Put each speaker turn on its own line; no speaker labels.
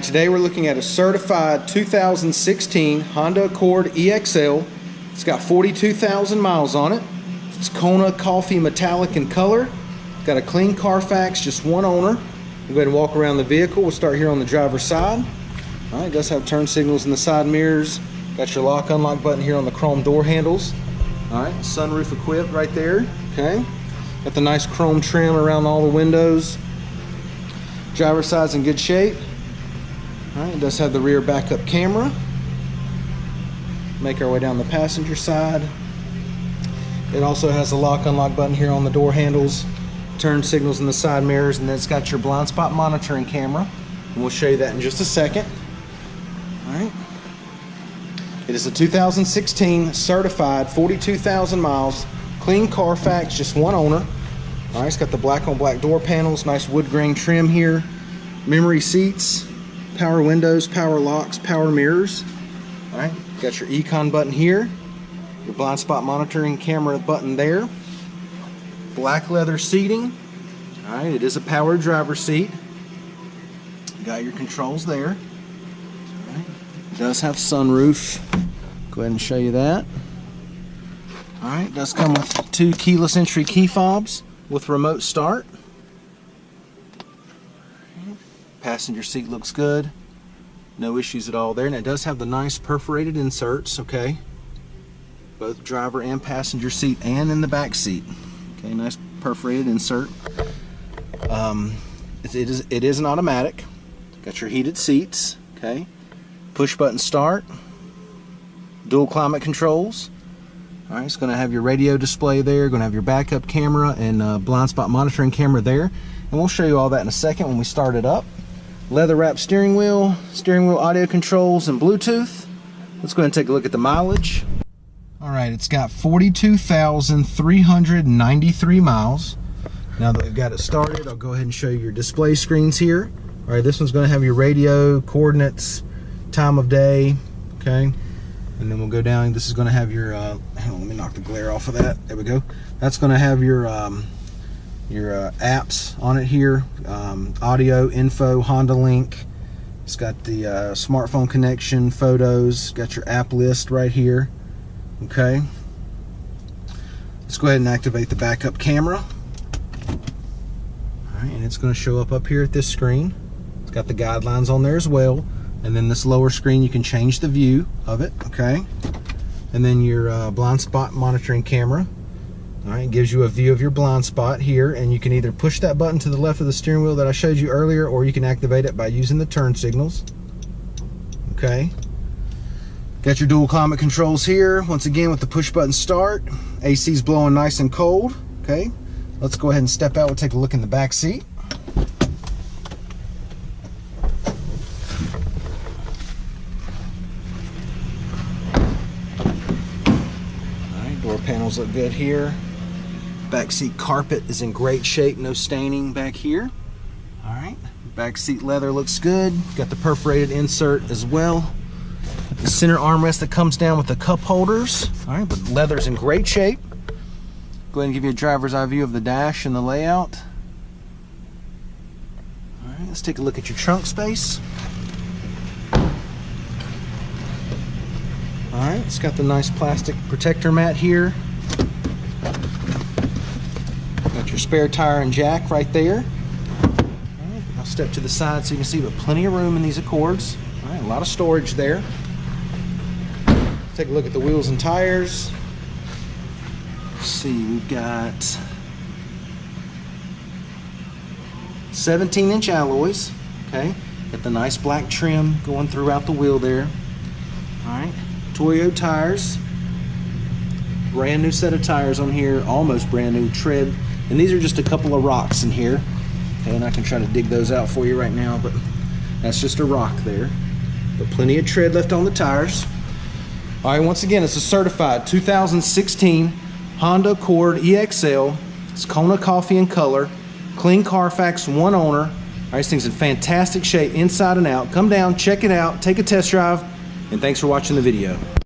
Today we're looking at a certified 2016 Honda Accord EXL. It's got 42,000 miles on it. It's Kona coffee metallic in color. Got a clean Carfax, just one owner. We'll go ahead and walk around the vehicle. We'll start here on the driver's side. All right, it does have turn signals in the side mirrors. Got your lock unlock button here on the chrome door handles. All right, sunroof equipped right there. Okay, got the nice chrome trim around all the windows. Driver's side's in good shape. All right, it does have the rear backup camera. Make our way down the passenger side. It also has the lock unlock button here on the door handles, turn signals in the side mirrors, and then it's got your blind spot monitoring camera. And we'll show you that in just a second. All right. It is a 2016 certified 42,000 miles, clean Carfax, just one owner. All right, it's got the black on black door panels, nice wood grain trim here, memory seats, power windows, power locks, power mirrors. All right, got your econ button here, your blind spot monitoring camera button there, black leather seating. All right, it is a power driver's seat. You got your controls there. All right. It does have sunroof. Go ahead and show you that. All right, it does come with 2 keyless entry key fobs with remote start. Passenger seat looks good, no issues at all there, and it does have the nice perforated inserts, okay, both driver and passenger seat and in the back seat. Okay, nice perforated insert. It is an automatic. Got your heated seats, okay, push button start, dual climate controls. All right, it's going to have your radio display there, going to have your backup camera and blind spot monitoring camera there, and we'll show you all that in a second when we start it up. Leather wrapped steering wheel audio controls, and Bluetooth. Let's go ahead and take a look at the mileage. All right, it's got 42,393 miles. Now that we've got it started, I'll go ahead and show you your display screens here. All right, this one's going to have your radio, coordinates, time of day, okay? And then we'll go down. This is going to have your, hang on, let me knock the glare off of that. There we go. That's going to have your apps on it here, audio, info, Honda Link. It's got the smartphone connection, photos, got your app list right here. Okay, let's go ahead and activate the backup camera. All right, and it's going to show up here at this screen. It's got the guidelines on there as well, and then this lower screen you can change the view of it. Okay, and then your blind spot monitoring camera. All right, it gives you a view of your blind spot here, and you can either push that button to the left of the steering wheel that I showed you earlier, or you can activate it by using the turn signals. Okay. Got your dual climate controls here, once again with the push button start. AC's blowing nice and cold. Okay, let's go ahead and step out. We'll take a look in the back seat. All right, door panels look good here. Back seat carpet is in great shape, no staining back here. All right, back seat leather looks good. Got the perforated insert as well. The center armrest that comes down with the cup holders. All right, but leather's in great shape. Go ahead and give you a driver's eye view of the dash and the layout. All right, let's take a look at your trunk space. All right, it's got the nice plastic protector mat here. Got your spare tire and jack right there. All right, I'll step to the side so you can see, but plenty of room in these Accords. All right, a lot of storage there. Take a look at the wheels and tires. Let's see, we've got 17-inch alloys. Okay, got the nice black trim going throughout the wheel there. All right, Toyo tires. Brand new set of tires on here, almost brand new tread. And these are just a couple of rocks in here. Okay, and I can try to dig those out for you right now, but that's just a rock there. But plenty of tread left on the tires. All right, once again, it's a certified 2016 Honda Accord EXL. It's Kona coffee in color, clean Carfax, one owner. All right, this thing's in fantastic shape inside and out. Come down, check it out, take a test drive, and thanks for watching the video.